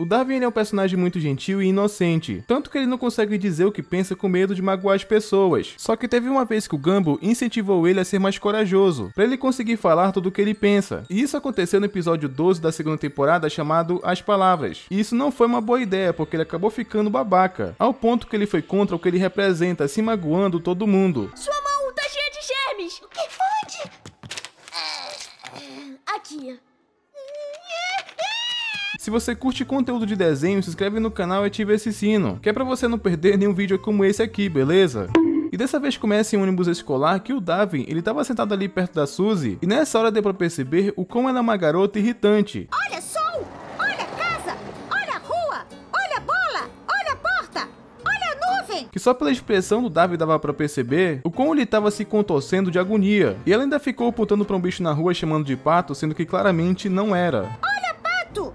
O Darwin ele é um personagem muito gentil e inocente, tanto que ele não consegue dizer o que pensa com medo de magoar as pessoas. Só que teve uma vez que o Gumball incentivou ele a ser mais corajoso, para ele conseguir falar tudo o que ele pensa. E isso aconteceu no episódio 12 da segunda temporada, chamado As Palavras. E isso não foi uma boa ideia, porque ele acabou ficando babaca, ao ponto que ele foi contra o que ele representa, se magoando todo mundo. Sua mão tá cheia de germes! O que pode? Aqui. Se você curte conteúdo de desenho, se inscreve no canal e ativa esse sino, que é pra você não perder nenhum vídeo como esse aqui, beleza? E dessa vez começa em um ônibus escolar que o Darwin, ele tava sentado ali perto da Suzy, e nessa hora deu pra perceber o como ela é uma garota irritante. Olha sol! Olha casa! Olha rua! Olha bola! Olha porta! Olha nuvem! Que só pela expressão do Darwin dava pra perceber o como ele tava se contorcendo de agonia. E ela ainda ficou apontando pra um bicho na rua chamando de pato, sendo que claramente não era. Olha pato!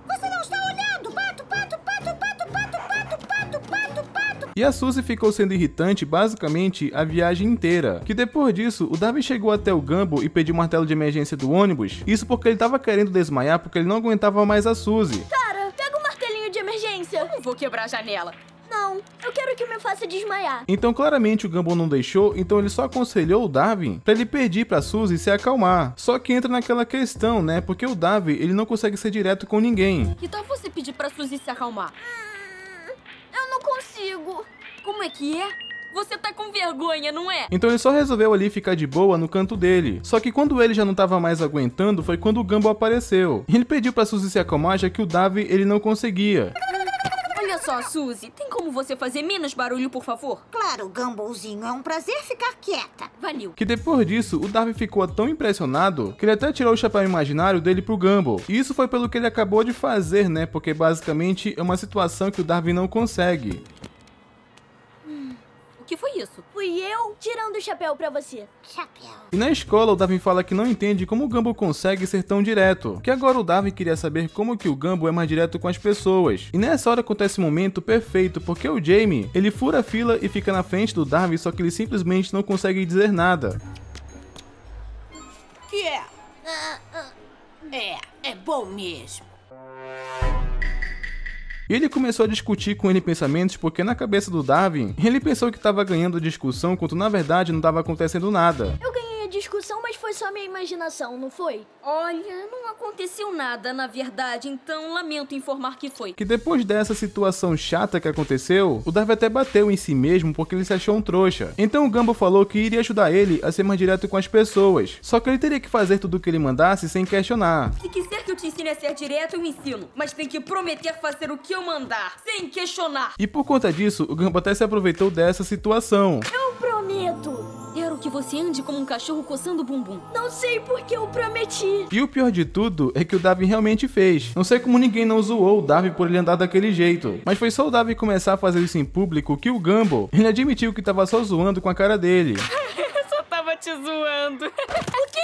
Você não está olhando! Pato, pato, pato, pato, pato, pato, pato, pato, pato! E a Suzy ficou sendo irritante basicamente a viagem inteira. Que depois disso, o Darwin chegou até o Gumball e pediu o martelo de emergência do ônibus. Isso porque ele tava querendo desmaiar porque ele não aguentava mais a Suzy. Cara, pega o martelinho de emergência! Não vou quebrar a janela. Não, eu quero que me faça desmaiar. Então claramente o Gumball não deixou, então ele só aconselhou o Darwin pra ele pedir pra Suzy se acalmar. Só que entra naquela questão, né, porque o Darwin ele não consegue ser direto com ninguém. Que tal você pedir pra Suzy se acalmar? Eu não consigo. Como é que é? Você tá com vergonha, não é? Então ele só resolveu ali ficar de boa no canto dele. Só que quando ele já não tava mais aguentando, foi quando o Gumball apareceu. E ele pediu pra Suzy se acalmar, já que o Darwin ele não conseguia. Olha só, Suzy, tem como você fazer menos barulho, por favor? Claro, Gumballzinho, é um prazer ficar quieta. Valeu. Que depois disso, o Darwin ficou tão impressionado que ele até tirou o chapéu imaginário dele pro Gumball. E isso foi pelo que ele acabou de fazer, né? Porque basicamente é uma situação que o Darwin não consegue. O que foi isso? Fui eu tirando o chapéu pra você. Chapéu. E na escola, o Darwin fala que não entende como o Gumball consegue ser tão direto. Que agora o Darwin queria saber como que o Gumball é mais direto com as pessoas. E nessa hora acontece um momento perfeito, porque o Jamie, ele fura a fila e fica na frente do Darwin, só que ele simplesmente não consegue dizer nada. Que é? É bom mesmo. E ele começou a discutir com ele pensamentos porque na cabeça do Darwin, ele pensou que estava ganhando a discussão quando na verdade não estava acontecendo nada. Eu ganhei a discussão, mas foi só minha imaginação, não foi? Olha, não aconteceu nada, na verdade, então lamento informar que foi. Que depois dessa situação chata que aconteceu, o Darwin até bateu em si mesmo porque ele se achou um trouxa. Então o Gumball falou que iria ajudar ele a ser mais direto com as pessoas. Só que ele teria que fazer tudo o que ele mandasse sem questionar. Se quiser que eu te ensine a ser direto, eu ensino. Mas tem que prometer fazer o que eu mandar, sem questionar. E por conta disso, o Gumball até se aproveitou dessa situação. Eu prometo. Quero que você ande como um cachorro coçando o bumbum. Não sei porque eu prometi. E o pior de tudo é que o Darwin realmente fez. Não sei como ninguém não zoou o Darwin por ele andar daquele jeito. Mas foi só o Darwin começar a fazer isso em público que o Gumball, ele admitiu que tava só zoando com a cara dele. Só tava te zoando. O quê?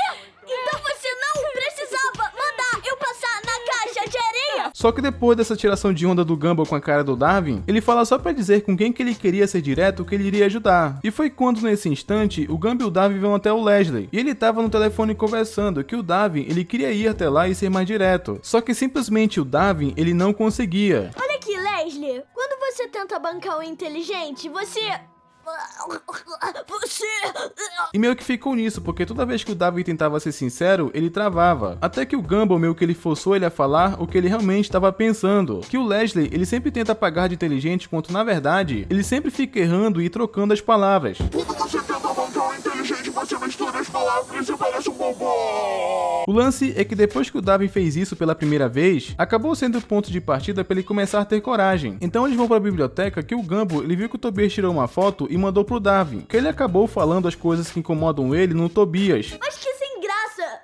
Então você não precisava mandar eu passar na caixa de areia? Só que depois dessa tiração de onda do Gumball com a cara do Darwin, ele fala só pra dizer com quem que ele queria ser direto que ele iria ajudar. E foi quando nesse instante, o Gumball e o Darwin vão até o Leslie. E ele tava no telefone conversando que o Darwin, ele queria ir até lá e ser mais direto. Só que simplesmente o Darwin, ele não conseguia. Olha aqui, Leslie. Quando você tenta bancar o inteligente, você... E meio que ficou nisso, porque toda vez que o Darwin tentava ser sincero, ele travava. Até que o Gumball meio que ele forçou ele a falar o que ele realmente estava pensando. Que o Leslie, ele sempre tenta pagar de inteligente, quanto na verdade, ele sempre fica errando e trocando as palavras. O lance é que depois que o Darwin fez isso pela primeira vez, acabou sendo o ponto de partida para ele começar a ter coragem. Então eles vão para a biblioteca que o Gumball, ele viu que o Tobias tirou uma foto e mandou pro Darwin, que ele acabou falando as coisas que incomodam ele no Tobias. Mas que sem graça!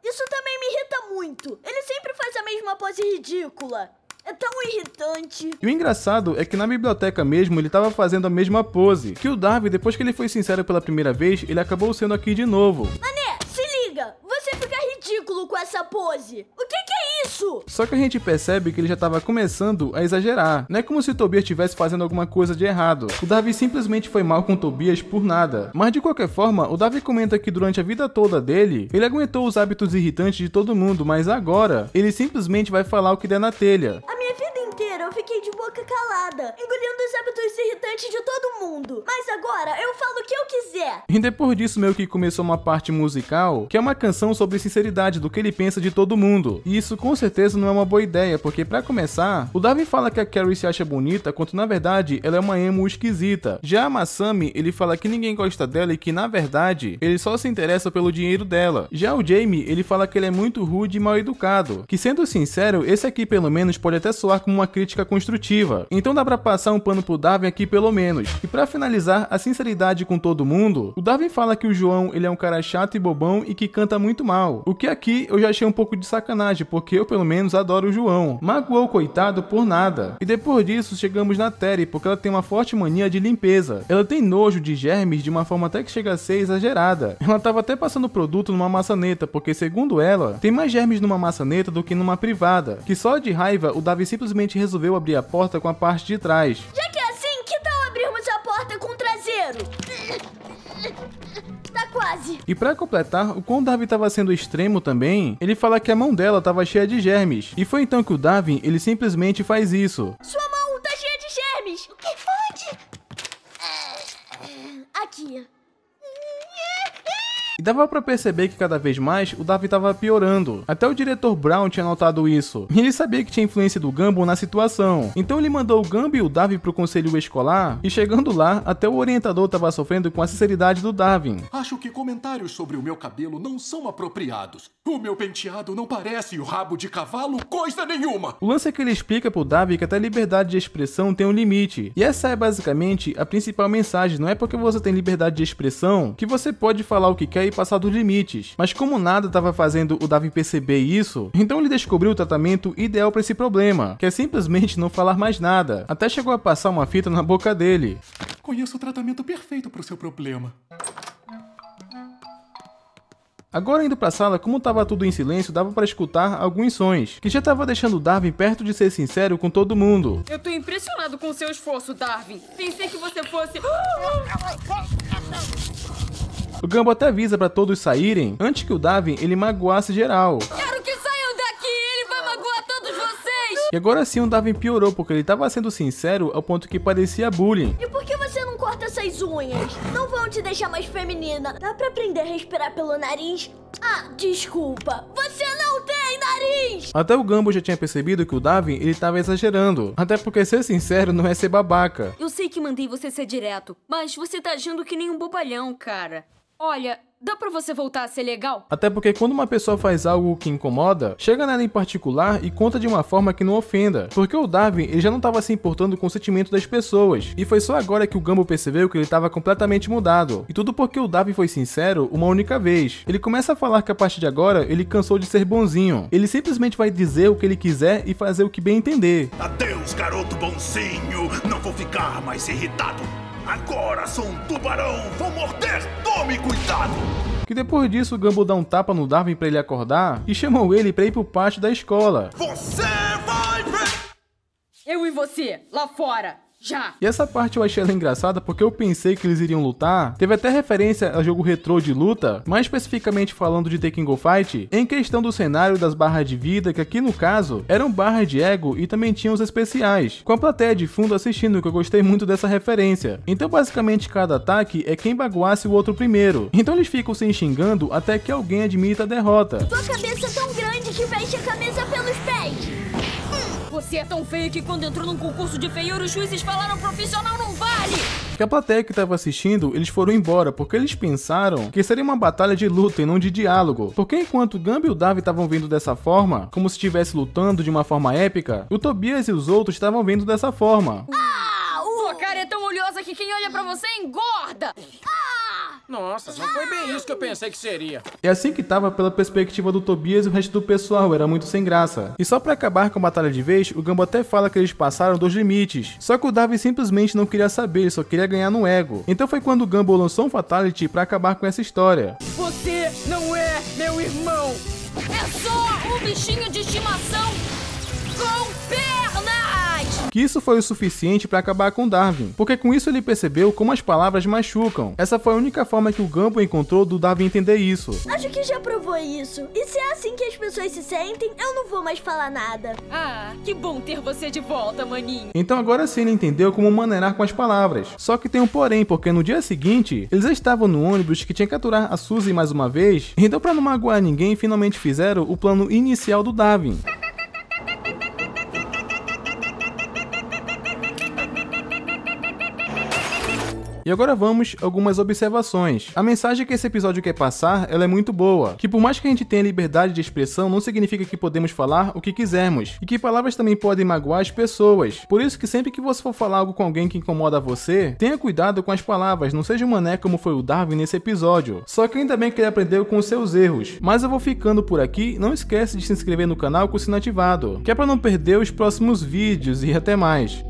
Isso também me irrita muito. Ele sempre faz a mesma pose ridícula. É tão irritante. E o engraçado é que na biblioteca mesmo ele tava fazendo a mesma pose. Que o Darwin, depois que ele foi sincero pela primeira vez, ele acabou sendo aqui de novo. Mané, se liga! Você fica ridículo com essa pose. O que é isso? Só que a gente percebe que ele já tava começando a exagerar. Não é como se o Tobias estivesse fazendo alguma coisa de errado. O Darwin simplesmente foi mal com o Tobias por nada. Mas de qualquer forma, o Darwin comenta que durante a vida toda dele, ele aguentou os hábitos irritantes de todo mundo, mas agora, ele simplesmente vai falar o que der na telha. A fica calada, engolindo os hábitos irritantes de todo mundo. Mas agora eu falo o que eu quiser. E depois disso meio que começou uma parte musical, que é uma canção sobre sinceridade do que ele pensa de todo mundo. E isso com certeza não é uma boa ideia, porque pra começar, o Darwin fala que a Carrie se acha bonita, quando na verdade ela é uma emo esquisita. Já a Masami, ele fala que ninguém gosta dela e que na verdade, ele só se interessa pelo dinheiro dela. Já o Jamie, ele fala que ele é muito rude e mal educado, que sendo sincero, esse aqui pelo menos pode até soar como uma crítica construtiva. Então dá pra passar um pano pro Darwin aqui pelo menos. E pra finalizar, a sinceridade com todo mundo, o Darwin fala que o João, ele é um cara chato e bobão e que canta muito mal. O que aqui eu já achei um pouco de sacanagem, porque eu pelo menos adoro o João. Magoou o coitado por nada. E depois disso chegamos na Terry, porque ela tem uma forte mania de limpeza. Ela tem nojo de germes de uma forma até que chega a ser exagerada. Ela tava até passando produto numa maçaneta, porque segundo ela, tem mais germes numa maçaneta do que numa privada. Que só de raiva, o Darwin simplesmente resolveu abrir a porta com a parte de trás. Já que é assim, que tal abrirmos a porta com o traseiro? Tá quase. E pra completar, o quão o Darwin tava sendo extremo também, ele fala que a mão dela tava cheia de germes. E foi então que o Darwin, ele simplesmente faz isso. Sua mão tá cheia de germes. O que pode? Aqui. E dava pra perceber que cada vez mais o Darwin tava piorando. Até o diretor Brown tinha notado isso. E ele sabia que tinha influência do Gumball na situação. Então ele mandou o Gumball e o Darwin pro conselho escolar. E chegando lá, até o orientador tava sofrendo com a sinceridade do Darwin. Acho que comentários sobre o meu cabelo não são apropriados. O meu penteado não parece o rabo de cavalo coisa nenhuma. O lance é que ele explica pro Darwin que até a liberdade de expressão tem um limite. E essa é basicamente a principal mensagem. Não é porque você tem liberdade de expressão que você pode falar o que quer e passar dos limites. Mas como nada estava fazendo o Darwin perceber isso, então ele descobriu o tratamento ideal para esse problema, que é simplesmente não falar mais nada. Até chegou a passar uma fita na boca dele. Conheço o tratamento perfeito para o seu problema. Agora indo pra sala, como tava tudo em silêncio, dava pra escutar alguns sons, que já tava deixando o Darwin perto de ser sincero com todo mundo. Eu tô impressionado com o seu esforço, Darwin. Pensei que você fosse... O Gumball até avisa pra todos saírem, antes que o Darwin ele magoasse geral. Quero que saiam daqui, ele vai magoar todos vocês! E agora sim o Darwin piorou, porque ele tava sendo sincero ao ponto que parecia bullying. E por que você não corta essas unhas? Não vão te deixar mais feminina. Dá pra aprender a respirar pelo nariz? Ah, desculpa. Você não tem nariz! Até o Gumball já tinha percebido que o Darwin ele tava exagerando. Até porque ser sincero não é ser babaca. Eu sei que mandei você ser direto, mas você tá agindo que nem um bobalhão, cara. Olha, dá pra você voltar a ser legal? Até porque quando uma pessoa faz algo que incomoda, chega nela em particular e conta de uma forma que não ofenda. Porque o Darwin ele já não estava se importando com o sentimento das pessoas. E foi só agora que o Gumball percebeu que ele estava completamente mudado. E tudo porque o Darwin foi sincero uma única vez. Ele começa a falar que a partir de agora ele cansou de ser bonzinho. Ele simplesmente vai dizer o que ele quiser e fazer o que bem entender. Adeus, garoto bonzinho. Não vou ficar mais irritado. Agora sou um tubarão. Vou morder. Tome cuidado. Que depois disso o Gumball dá um tapa no Darwin pra ele acordar e chamou ele pra ir pro pátio da escola. Você vai ver. Eu e você, lá fora, já! E essa parte eu achei ela engraçada porque eu pensei que eles iriam lutar. Teve até referência a jogo retrô de luta, mais especificamente falando de The King of Fight, em questão do cenário das barras de vida, que aqui no caso eram barras de ego e também tinham os especiais, com a plateia de fundo assistindo, que eu gostei muito dessa referência. Então basicamente cada ataque é quem baguasse o outro primeiro. Então eles ficam se xingando até que alguém admita a derrota. Tua cabeça é tão grande que veste a camisa pelos pés. Você é tão feio que quando entrou num concurso de feiura, os juízes falaram profissional não vale! Que a plateia que estava assistindo, eles foram embora, porque eles pensaram que seria uma batalha de luta e não de diálogo. Porque enquanto o Gumball e o Darwin estavam vendo dessa forma, como se estivesse lutando de uma forma épica, o Tobias e os outros estavam vendo dessa forma. Sua cara é tão oleosa que quem olha pra você engorda! Nossa, não foi bem isso que eu pensei que seria. É assim que tava pela perspectiva do Tobias e o resto do pessoal, era muito sem graça. E só pra acabar com a batalha de vez, o Gumball até fala que eles passaram dos limites. Só que o Darwin simplesmente não queria saber, ele só queria ganhar no ego. Então foi quando o Gumball lançou um Fatality pra acabar com essa história. Você não é meu irmão! É só um bichinho de estimação com pernas! que isso foi o suficiente para acabar com Darwin, porque com isso ele percebeu como as palavras machucam. Essa foi a única forma que o Gumball encontrou do Darwin entender isso. Acho que já provou isso. E se é assim que as pessoas se sentem, eu não vou mais falar nada. Ah, que bom ter você de volta, maninho. Então agora sim ele entendeu como maneirar com as palavras. Só que tem um porém, porque no dia seguinte, eles estavam no ônibus que tinha que capturar a Suzy mais uma vez, então para não magoar ninguém, finalmente fizeram o plano inicial do Darwin. E agora vamos a algumas observações. A mensagem que esse episódio quer passar, ela é muito boa. Que por mais que a gente tenha liberdade de expressão, não significa que podemos falar o que quisermos. E que palavras também podem magoar as pessoas. Por isso que sempre que você for falar algo com alguém que incomoda você, tenha cuidado com as palavras, não seja um mané como foi o Darwin nesse episódio. Só que ainda bem que ele aprendeu com os seus erros. Mas eu vou ficando por aqui, não esquece de se inscrever no canal com o sino ativado, que é para não perder os próximos vídeos e até mais.